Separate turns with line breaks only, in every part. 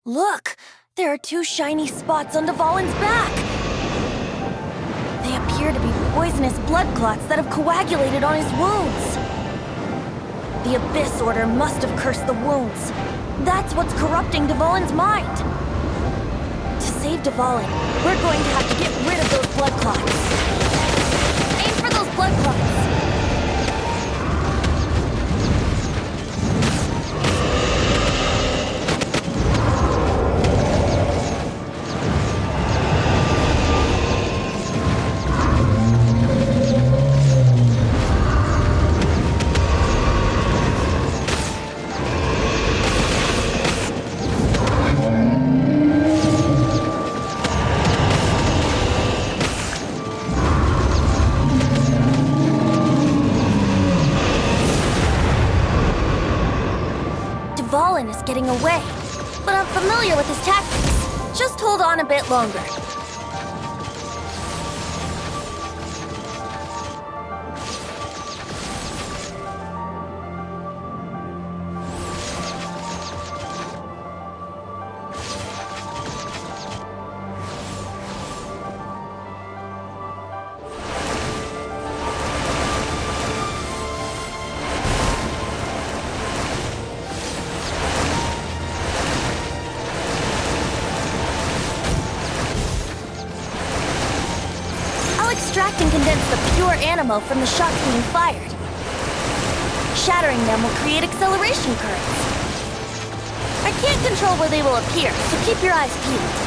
Look! There are two shiny spots on Dvalin's back! They appear to be poisonous blood clots that have coagulated on his wounds. The Abyss Order must have cursed the wounds. That's what's corrupting Dvalin's mind. To save Dvalin, we're going to have to get rid of those blood clots. Aim for those blood clots. Dvalin is getting away, but I'm familiar with his tactics. Just hold on a bit longer. Extract and condense the pure animal from the shots being fired. Shattering them will create acceleration currents. I can't control where they will appear, so keep your eyes peeled.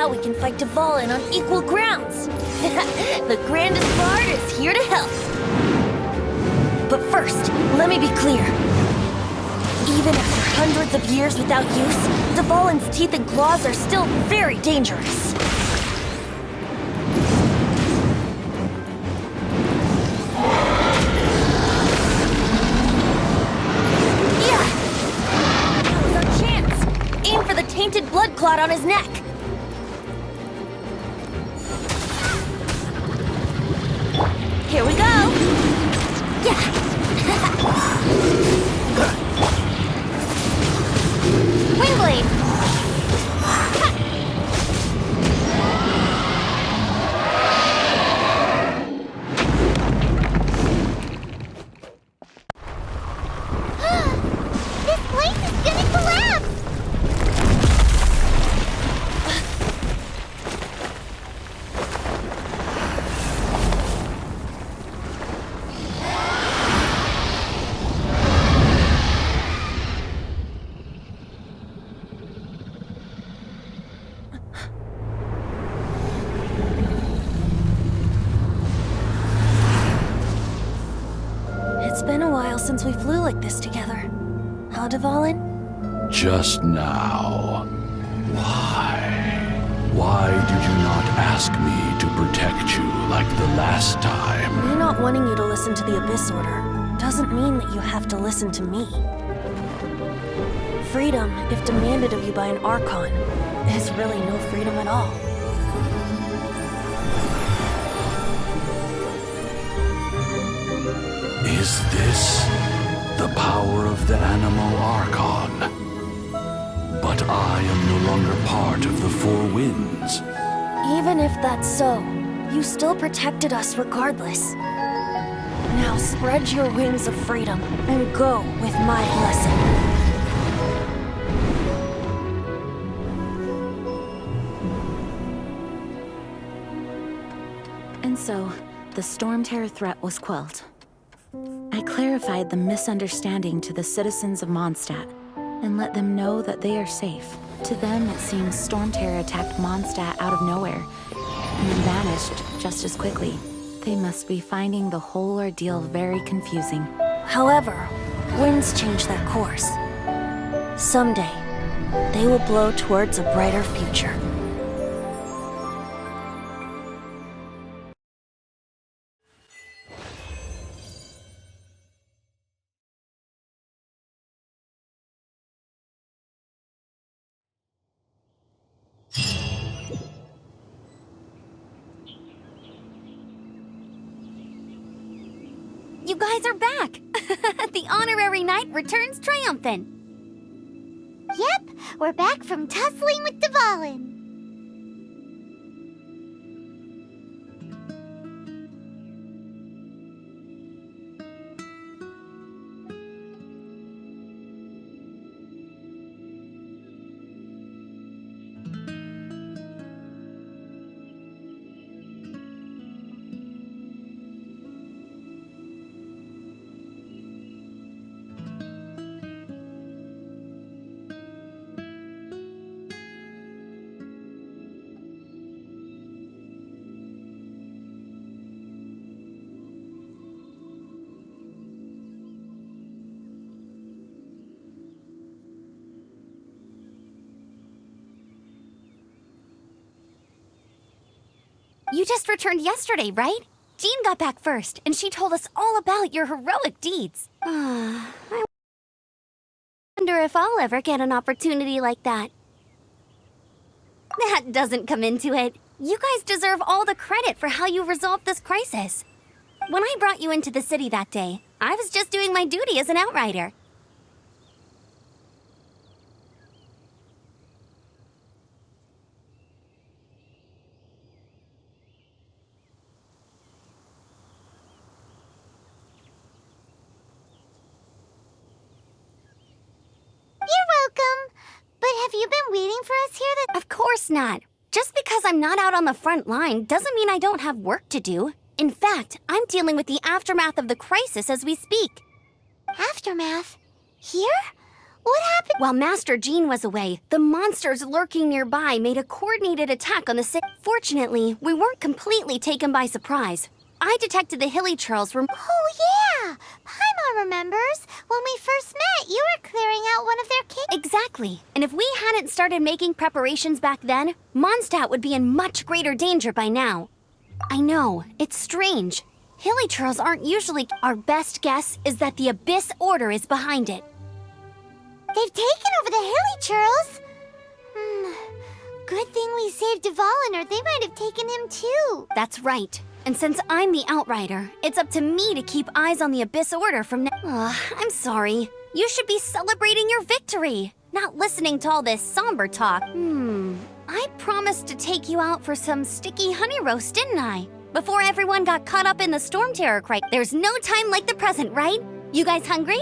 we can fight Dvalin on equal grounds. The grandest bard is here to help. But first, let me be clear. Even after hundreds of years without use, Dvalin's teeth and claws are still very dangerous. Yeah! That was our chance! Aim for the tainted blood clot on his neck. Here we go! Yeah! Wingblade!
This place is gonna collapse!
It's been a while since we flew like this together. Huh, Dvalin?
Just now. Why? Why did you not ask me to protect you like the last time?
Me not wanting you to listen to the Abyss Order doesn't mean that you have to listen to me. Freedom, if demanded of you by an Archon, is really no freedom at all.
Is this the power of the Animo Archon? But I am no longer part of the Four Winds.
Even if that's so, you still protected us regardless. Now spread your wings of freedom and go with my blessing.
And so, the Storm Terror threat was quelled. I clarified the misunderstanding to the citizens of Mondstadt and let them know that they are safe. To them, it seems Storm Terror attacked Mondstadt out of nowhere and then vanished just as quickly. They must be finding the whole ordeal very confusing.
However, winds change their course. Someday, they will blow towards a brighter future.
You guys are back! The honorary knight returns triumphant. Yep, we're back from tussling with Dvalin. You just returned yesterday, right? Jean got back first, and she told us all about your heroic deeds. I wonder if I'll ever get an opportunity like that. That doesn't come into it. You guys deserve all the credit for how you resolved this crisis. When I brought you into the city that day, I was just doing my duty as an outrider. But have you been waiting for us here? Of course not. Just because I'm not out on the front line doesn't mean I don't have work to do. In fact, I'm dealing with the aftermath of the crisis as we speak. Aftermath? Here? What happened? While Master Jean was away, the monsters lurking nearby made a coordinated attack on the city. Fortunately, we weren't completely taken by surprise. I detected the hilly churls were— Oh yeah! Paimon remembers. When we first met, you were clearing out one of their caves. Exactly. And if we hadn't started making preparations back then, Mondstadt would be in much greater danger by now. I know, it's strange. Hilly churls aren't usually— Our best guess is that the Abyss Order is behind it. They've taken over the hilly churls? Good thing we saved Dvalin, or they might have taken him too. That's right. And since I'm the Outrider, it's up to me to keep eyes on the Abyss Order from now. I'm sorry. You should be celebrating your victory, not listening to all this somber talk. I promised to take you out for some sticky honey roast, didn't I? Before everyone got caught up in the storm terror cry. There's no time like the present, right? You guys hungry?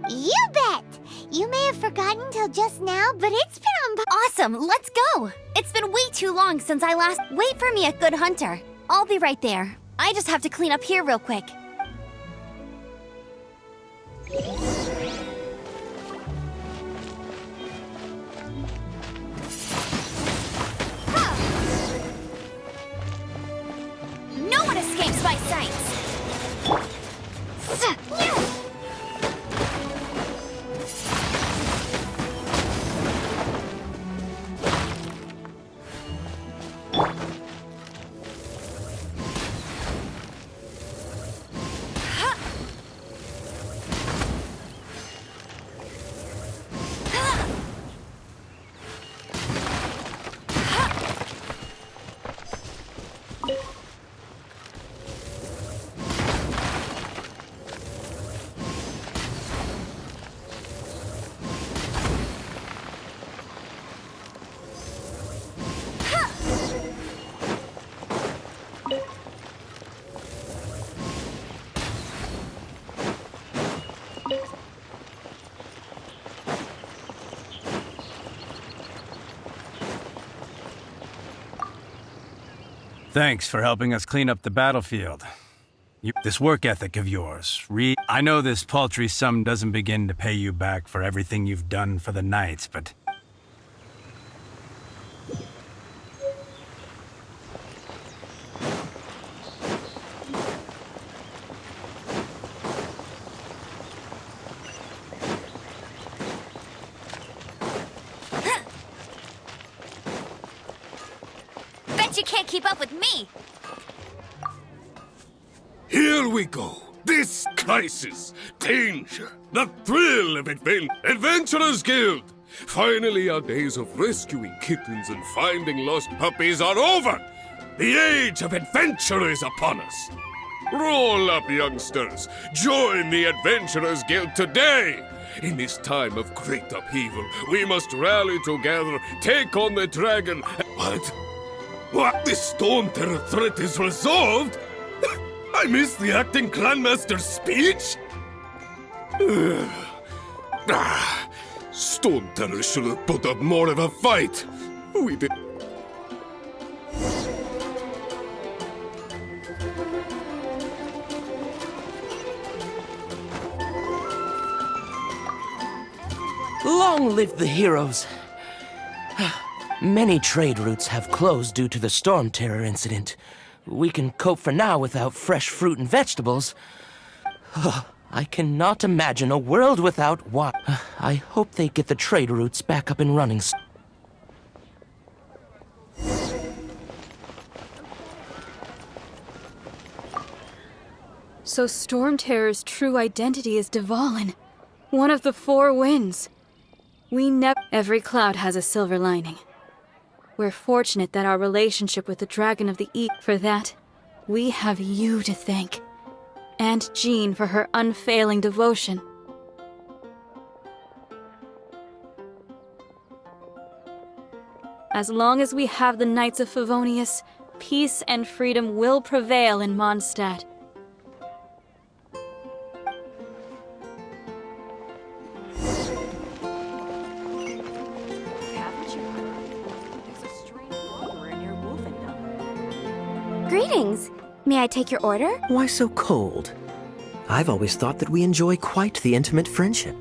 You bet! You may have forgotten till just now, but it's been on— Awesome, let's go! It's been way too long since I last— Wait for me at Good Hunter. I'll be right there. I just have to clean up here real quick. No one escapes my sights!
Thanks for helping us clean up the battlefield. This work ethic of yours, I know this paltry sum doesn't begin to pay you back for everything you've done for the Knights, but...
You can't keep up with me!
Here we go. This crisis, danger, the thrill of Adventurers Guild. Finally, our days of rescuing kittens and finding lost puppies are over. The age of adventure is upon us. Roll up, youngsters. Join the Adventurers Guild today. In this time of great upheaval, we must rally together, take on the dragon. What? This storm terror threat is resolved? I missed the acting clanmaster's speech? Storm terror should have put up more of a fight. We did.
Long live the heroes! Many trade routes have closed due to the storm terror incident. We can cope for now without fresh fruit and vegetables. I cannot imagine a world without water. I hope they get the trade routes back up and running.
So Storm Terror's true identity is Dvalin, one of the four winds. Every cloud has a silver lining. We're fortunate that our relationship with the Dragon of the East. For that, we have you to thank. And Jean for her unfailing devotion. As long as we have the Knights of Favonius, peace and freedom will prevail in Mondstadt.
Greetings. May I take your order?
Why so cold? I've always thought that we enjoy quite the intimate friendship.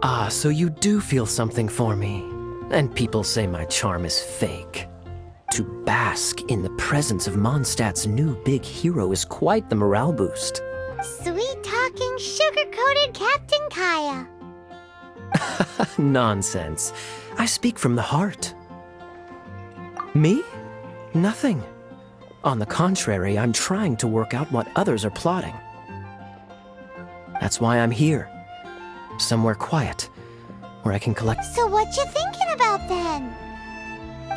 Ah, so you do feel something for me. And people say my charm is fake. To bask in the presence of Mondstadt's new big hero is quite the morale boost.
Sweet-talking, sugar-coated Captain Kaya.
Nonsense. I speak from the heart. Me? Nothing. On the contrary, I'm trying to work out what others are plotting. That's why I'm here. Somewhere quiet, where I can collect...
So what you thinking about then?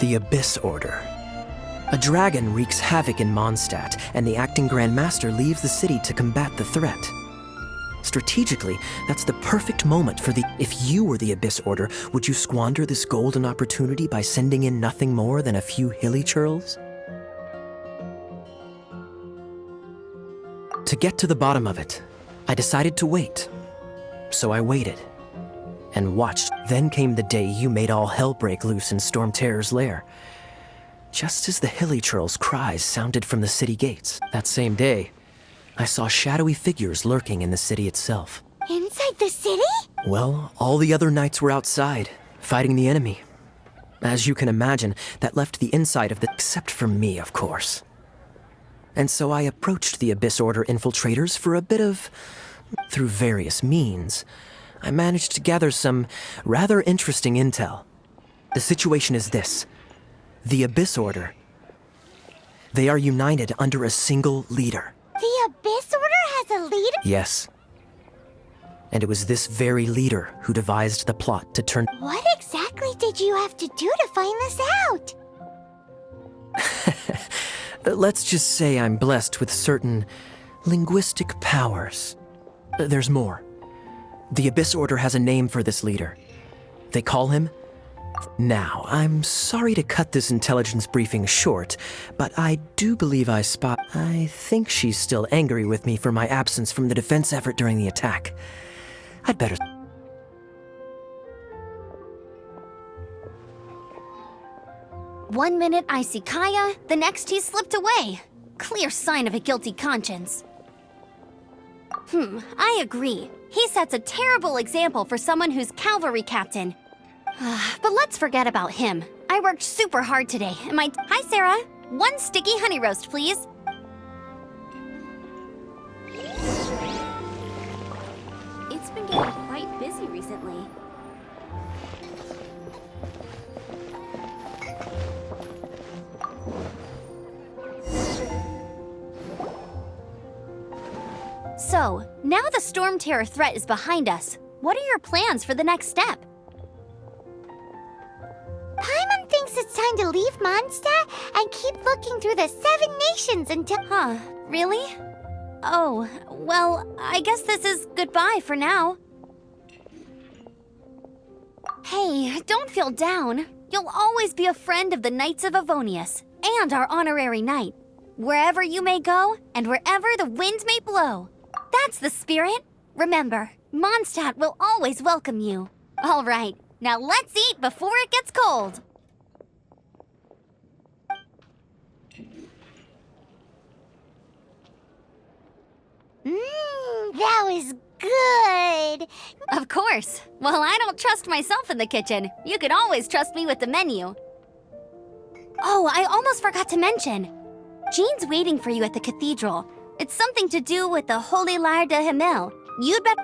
The Abyss Order. A dragon wreaks havoc in Mondstadt, and the acting Grand Master leaves the city to combat the threat. Strategically, that's the perfect moment for the... If you were the Abyss Order, would you squander this golden opportunity by sending in nothing more than a few hilly churls? To get to the bottom of it, I decided to wait. So I waited and watched. Then came the day you made all hell break loose in Storm Terror's lair. Just as the hilly churl's cries sounded from the city gates, that same day, I saw shadowy figures lurking in the city itself.
Inside the city?
Well, all the other knights were outside, fighting the enemy. As you can imagine, that left the inside of the... except for me, of course. And so I approached the Abyss Order infiltrators for a bit of... Through various means, I managed to gather some rather interesting intel. The situation is this. The Abyss Order. They are united under a single leader.
The Abyss Order has a leader?
Yes. And it was this very leader who devised the plot to turn...
What exactly did you have to do to find this out?
Let's just say I'm blessed with certain linguistic powers. There's more. The Abyss Order has a name for this leader. They call him... Now, I'm sorry to cut this intelligence briefing short, but I do believe I spot... I think she's still angry with me for my absence from the defense effort during the attack. I'd better...
One minute I see Kaya, the next he slipped away. Clear sign of a guilty conscience. I agree. He sets a terrible example for someone who's cavalry captain. But let's forget about him. I worked super hard today, and my... Hi, Sarah. One sticky honey roast, please. It's been getting quite busy recently. So, now the Storm Terror threat is behind us. What are your plans for the next step?
Paimon thinks it's time to leave Mondstadt and keep looking through the 7 nations until...
Huh, really? Oh, well, I guess this is goodbye for now. Hey, don't feel down. You'll always be a friend of the Knights of Avonius, and our honorary knight. Wherever you may go, and wherever the wind may blow. That's the spirit. Remember, Mondstadt will always welcome you. All right, now let's eat before it gets cold.
That was good.
Of course. Well, I don't trust myself in the kitchen. You can always trust me with the menu. Oh, I almost forgot to mention. Jean's waiting for you at the cathedral. It's something to do with the Holy Lyre de Himmel. You'd better...